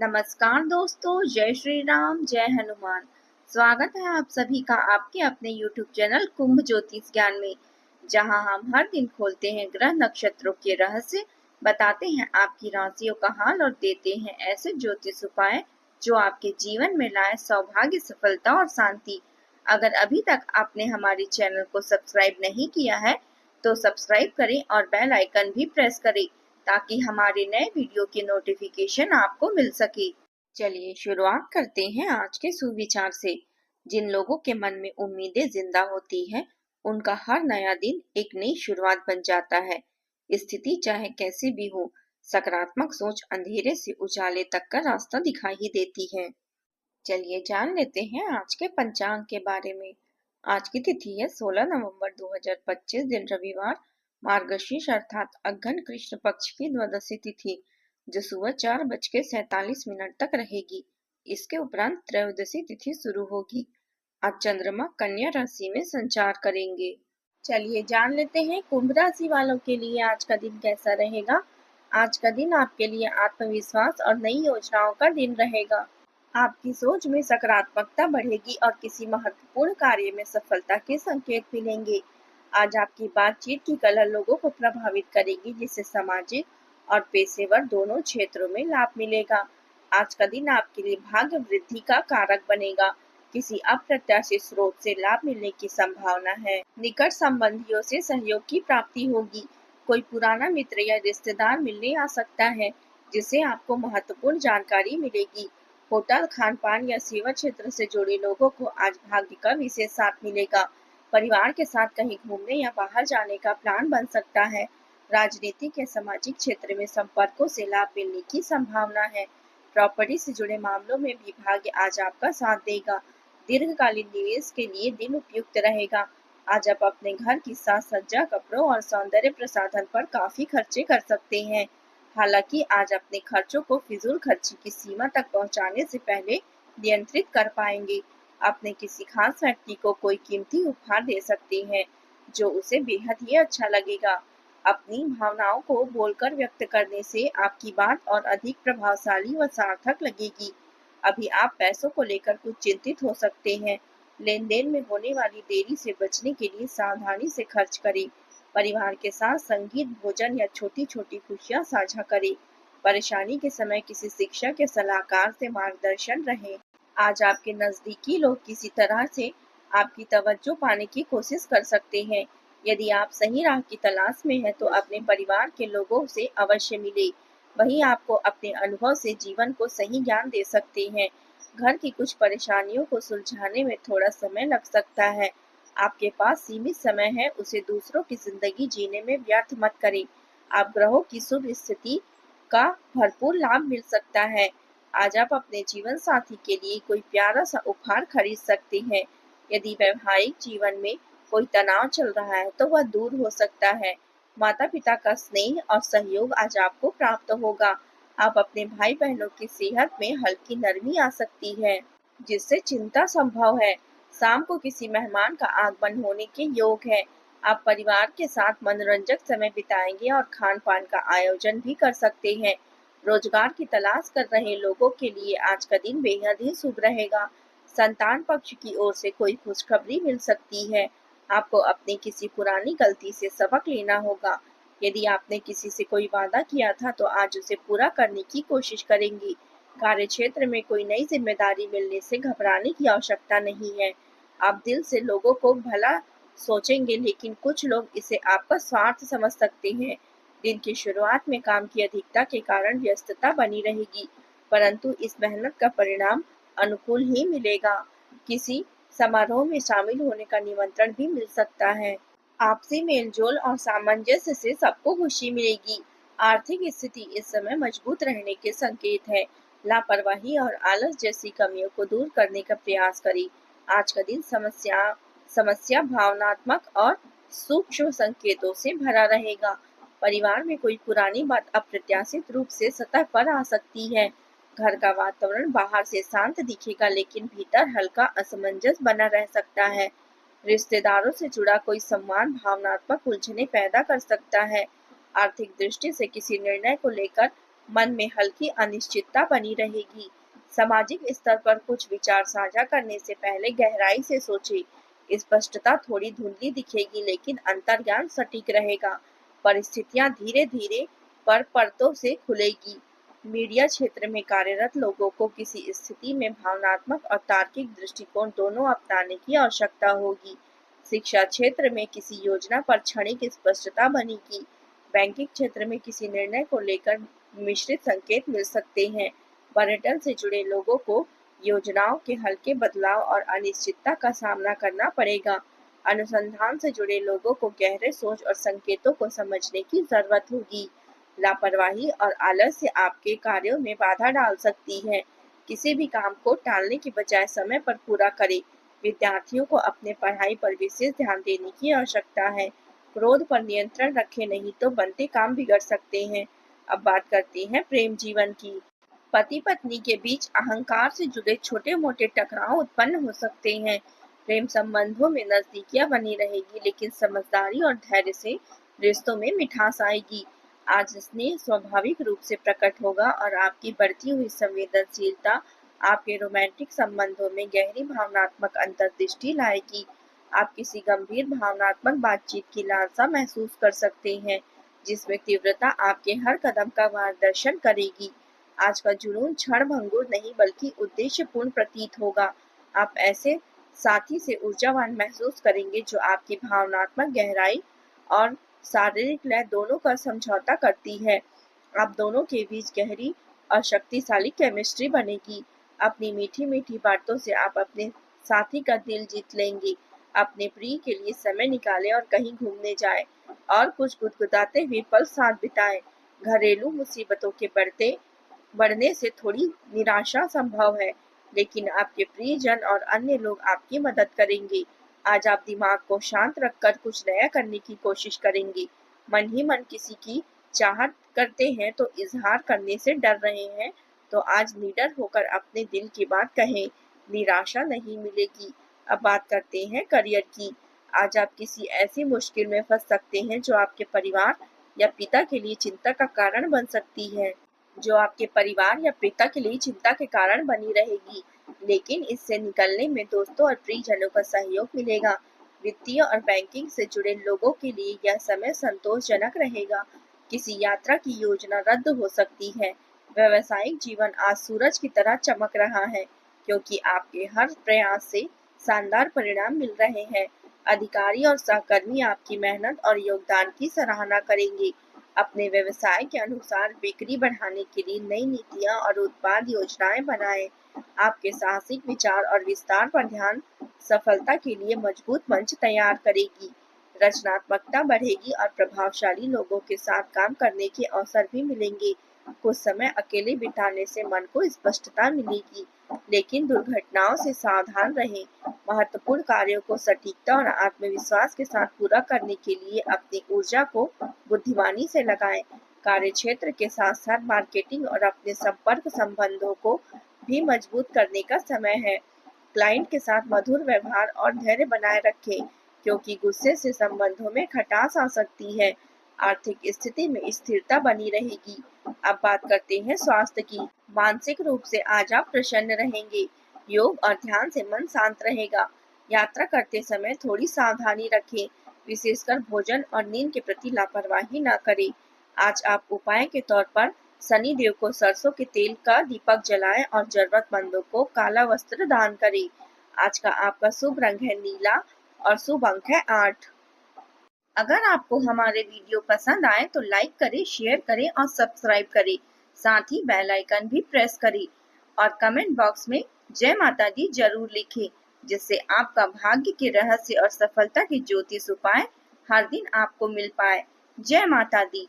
नमस्कार दोस्तों, जय श्री राम, जय हनुमान। स्वागत है आप सभी का आपके अपने YouTube चैनल कुंभ ज्योतिष ज्ञान में, जहां हम हर दिन खोलते हैं ग्रह नक्षत्रों के रहस्य, बताते हैं आपकी राशियों का हाल और देते हैं ऐसे ज्योतिष उपाय जो आपके जीवन में लाए सौभाग्य, सफलता और शांति। अगर अभी तक आपने हमारे चैनल को सब्सक्राइब नहीं किया है तो सब्सक्राइब करें और बेल आइकन भी प्रेस करें ताकि हमारे नए वीडियो की नोटिफिकेशन आपको मिल सके। चलिए शुरुआत करते हैं आज के सुविचार से। जिन लोगों के मन में उम्मीदें जिंदा होती हैं, उनका हर नया दिन एक नई शुरुआत बन जाता है। स्थिति चाहे कैसी भी हो, सकारात्मक सोच अंधेरे से उजाले तक का रास्ता दिखाई ही देती है। चलिए जान लेते हैं आज के पंचांग के बारे में। आज की तिथि है 16 नवंबर 2025 दिन रविवार, मार्गशीर्ष अर्थात अघ्न कृष्ण पक्ष की द्वादशी तिथि, जो सुबह 4:47 तक रहेगी। इसके उपरांत त्रयोदशी तिथि शुरू होगी। आज चंद्रमा कन्या राशि में संचार करेंगे। चलिए जान लेते हैं कुंभ राशि वालों के लिए आज का दिन कैसा रहेगा। आज का दिन आपके लिए आत्मविश्वास और नई योजनाओं का दिन रहेगा। आपकी सोच में सकारात्मकता बढ़ेगी और किसी महत्वपूर्ण कार्य में सफलता के संकेत मिलेंगे। आज आपकी बातचीत की कला लोगों को प्रभावित करेगी, जिससे सामाजिक और पेशेवर दोनों क्षेत्रों में लाभ मिलेगा। आज का दिन आपके लिए भाग्य वृद्धि का कारक बनेगा। किसी अप्रत्याशित स्रोत से लाभ मिलने की संभावना है। निकट संबंधियों से सहयोग की प्राप्ति होगी। कोई पुराना मित्र या रिश्तेदार मिलने आ सकता है, जिससे आपको महत्वपूर्ण जानकारी मिलेगी। होटल, खान पान या सेवा क्षेत्र से जुड़े लोगों को आज भाग्य का विशेष साथ मिलेगा। परिवार के साथ कहीं घूमने या बाहर जाने का प्लान बन सकता है। राजनीतिक या सामाजिक क्षेत्र में संपर्कों से लाभ मिलने की संभावना है। प्रॉपर्टी से जुड़े मामलों में भी भाग्य आज आपका साथ देगा। दीर्घकालीन निवेश के लिए दिन उपयुक्त रहेगा। आज आप अपने घर की साज सज्जा, कपड़ों और सौंदर्य प्रसाधन पर काफी खर्चे कर सकते हैं। हालांकि आज अपने खर्चों को फिजूल खर्ची की सीमा तक पहुंचाने से पहले नियंत्रित कर पाएंगे। अपने किसी खास व्यक्ति को कोई कीमती उपहार दे सकते हैं, जो उसे बेहद ही अच्छा लगेगा। अपनी भावनाओं को बोलकर व्यक्त करने से आपकी बात और अधिक प्रभावशाली व सार्थक लगेगी। अभी आप पैसों को लेकर कुछ चिंतित हो सकते हैं। लेन देन में होने वाली देरी से बचने के लिए सावधानी से खर्च करें। परिवार के साथ संगीत, भोजन या छोटी छोटी खुशियां साझा करें। परेशानी के समय किसी शिक्षक या सलाहकार से मार्गदर्शन रहे। आज आपके नजदीकी लोग किसी तरह से आपकी तवज्जो पाने की कोशिश कर सकते हैं। यदि आप सही राह की तलाश में हैं तो अपने परिवार के लोगों से अवश्य मिले। वहीं आपको अपने अनुभव से जीवन को सही ज्ञान दे सकते हैं। घर की कुछ परेशानियों को सुलझाने में थोड़ा समय लग सकता है। आपके पास सीमित समय है, उसे दूसरों की जिंदगी जीने में व्यर्थ मत करें। आप ग्रहों की शुभ स्थिति का भरपूर लाभ मिल सकता है। आज आप अपने जीवन साथी के लिए कोई प्यारा सा उपहार खरीद सकते हैं। यदि वैवाहिक जीवन में कोई तनाव चल रहा है तो वह दूर हो सकता है। माता पिता का स्नेह और सहयोग आज आपको प्राप्त होगा। आप अपने भाई बहनों की सेहत में हल्की नरमी आ सकती है, जिससे चिंता संभव है। शाम को किसी मेहमान का आगमन होने के योग है। आप परिवार के साथ मनोरंजक समय बिताएंगे और खान पान का आयोजन भी कर सकते हैं। रोजगार की तलाश कर रहे लोगों के लिए आज का दिन बेहद ही शुभ रहेगा। संतान पक्ष की ओर से कोई खुशखबरी मिल सकती है। आपको अपनी किसी पुरानी गलती से सबक लेना होगा। यदि आपने किसी से कोई वादा किया था तो आज उसे पूरा करने की कोशिश करेंगी। कार्य क्षेत्र में कोई नई जिम्मेदारी मिलने से घबराने की आवश्यकता नहीं है। आप दिल से लोगों को भला सोचेंगे, लेकिन कुछ लोग इसे आपका स्वार्थ समझ सकते हैं। दिन की शुरुआत में काम की अधिकता के कारण व्यस्तता बनी रहेगी, परंतु इस मेहनत का परिणाम अनुकूल ही मिलेगा। किसी समारोह में शामिल होने का निमंत्रण भी मिल सकता है। आपसी मेलजोल और सामंजस्य से सबको खुशी मिलेगी। आर्थिक स्थिति इस समय मजबूत रहने के संकेत है। लापरवाही और आलस जैसी कमियों को दूर करने का प्रयास करें। आज का दिन समस्या भावनात्मक और सूक्ष्म संकेतों से भरा रहेगा। परिवार में कोई पुरानी बात अप्रत्याशित रूप से सतह पर आ सकती है। घर का वातावरण बाहर से शांत दिखेगा, लेकिन भीतर हल्का असमंजस बना रह सकता है। रिश्तेदारों से जुड़ा कोई सम्मान भावनात्मक उलझने पैदा कर सकता है। आर्थिक दृष्टि से किसी निर्णय को लेकर मन में हल्की अनिश्चितता बनी रहेगी। सामाजिक स्तर पर कुछ विचार साझा करने से पहले गहराई से सोचें। स्पष्टता थोड़ी धुंधली दिखेगी लेकिन अंतर्ज्ञान सटीक रहेगा। परिस्थितियां धीरे धीरे पर परतों से खुलेगी। मीडिया क्षेत्र में कार्यरत लोगों को किसी स्थिति में भावनात्मक और तार्किक दृष्टिकोण दोनों अपनाने की आवश्यकता होगी। शिक्षा क्षेत्र में किसी योजना पर क्षणिक स्पष्टता बनेगी। बैंकिंग क्षेत्र में किसी निर्णय को लेकर मिश्रित संकेत मिल सकते हैं। पर्यटन से जुड़े लोगों को योजनाओं के हल्के बदलाव और अनिश्चितता का सामना करना पड़ेगा। अनुसंधान से जुड़े लोगों को गहरे सोच और संकेतों को समझने की जरूरत होगी। लापरवाही और आलस्य आपके कार्यों में बाधा डाल सकती है। किसी भी काम को टालने की बजाय समय पर पूरा करें। विद्यार्थियों को अपने पढ़ाई पर विशेष ध्यान देने की आवश्यकता है। क्रोध पर नियंत्रण रखें, नहीं तो बनते काम बिगड़ सकते हैं। अब बात करते हैं प्रेम जीवन की। पति पत्नी के बीच अहंकार से जुड़े छोटे मोटे टकराव उत्पन्न हो सकते हैं। प्रेम संबंधों में नजदीकियां बनी रहेगी लेकिन समझदारी और धैर्य से रिश्तों में मिठास आएगी। आज स्नेह स्वाभाविक रूप से प्रकट होगा और आपकी बढ़ती हुई संवेदनशीलता आपके रोमांटिक संबंधों में गहरी भावनात्मक अंतर्दृष्टि लाएगी। आप किसी गंभीर भावनात्मक बातचीत की लालसा महसूस कर सकते हैं, जिसमें तीव्रता आपके हर कदम का मार्गदर्शन करेगी। आज का जुनून क्षणभंगुर नहीं बल्कि उद्देश्यपूर्ण प्रतीत होगा। आप ऐसे साथी से ऊर्जावान महसूस करेंगे जो आपकी भावनात्मक गहराई और शारीरिक लय दोनों का समझौता करती है। आप दोनों के बीच गहरी और शक्तिशाली केमिस्ट्री बनेगी। अपनी मीठी मीठी बातों से आप अपने साथी का दिल जीत लेंगे। अपने प्रिय के लिए समय निकालें और कहीं घूमने जाएं और कुछ गुदगुदाते हुए पल साथ बिताएं। घरेलू मुसीबतों के बढ़ने से थोड़ी निराशा संभव है, लेकिन आपके प्रियजन और अन्य लोग आपकी मदद करेंगे। आज आप दिमाग को शांत रखकर कुछ नया करने की कोशिश करेंगे। मन ही मन किसी की चाहत करते हैं तो इजहार करने से डर रहे हैं, तो आज निडर होकर अपने दिल की बात कहें। निराशा नहीं मिलेगी। अब बात करते हैं करियर की। आज आप किसी ऐसी मुश्किल में फंस सकते हैं जो आपके परिवार या पिता के लिए चिंता का कारण बन सकती है। चिंता के कारण बनी रहेगी, लेकिन इससे निकलने में दोस्तों और प्रियजनों का सहयोग मिलेगा। वित्तीय और बैंकिंग से जुड़े लोगों के लिए यह समय संतोषजनक रहेगा। किसी यात्रा की योजना रद्द हो सकती है। व्यावसायिक जीवन आज सूरज की तरह चमक रहा है, क्योंकि आपके हर प्रयास से शानदार परिणाम मिल रहे हैं। अधिकारी और सहकर्मी आपकी मेहनत और योगदान की सराहना करेंगे। अपने व्यवसाय के अनुसार बिक्री बढ़ाने के लिए नई नीतियां और उत्पाद योजनाएं बनाएं। आपके साहसिक विचार और विस्तार पर ध्यान सफलता के लिए मजबूत मंच तैयार करेगी। रचनात्मकता बढ़ेगी और प्रभावशाली लोगों के साथ काम करने के अवसर भी मिलेंगे। कुछ समय अकेले बिताने से मन को स्पष्टता मिलेगी, लेकिन दुर्घटनाओं से सावधान रहें। महत्वपूर्ण कार्यों को सटीकता और आत्मविश्वास के साथ पूरा करने के लिए अपनी ऊर्जा को बुद्धिमानी से लगाएं। कार्य क्षेत्र के साथ साथ मार्केटिंग और अपने संपर्क संबंधों को भी मजबूत करने का समय है। क्लाइंट के साथ मधुर व्यवहार और धैर्य बनाए रखें, क्योंकि गुस्से से संबंधों में खटास आ सकती है। आर्थिक स्थिति में स्थिरता बनी रहेगी। अब बात करते हैं स्वास्थ्य की। मानसिक रूप से आज आप प्रसन्न रहेंगे। योग और ध्यान से मन शांत रहेगा। यात्रा करते समय थोड़ी सावधानी रखें, विशेषकर भोजन और नींद के प्रति लापरवाही न करें। आज आप उपाय के तौर पर शनि देव को सरसों के तेल का दीपक जलाएं और जरूरतमंदों को काला वस्त्र दान करें। आज का आपका शुभ रंग है नीला और शुभ अंक है 8। अगर आपको हमारे वीडियो पसंद आए तो लाइक करें, शेयर करें और सब्सक्राइब करें। साथ ही बेल आइकन भी प्रेस करें और कमेंट बॉक्स में जय माता दी जरूर लिखें, जिससे आपका भाग्य के रहस्य और सफलता के ज्योतिष उपाय हर दिन आपको मिल पाए। जय माता दी।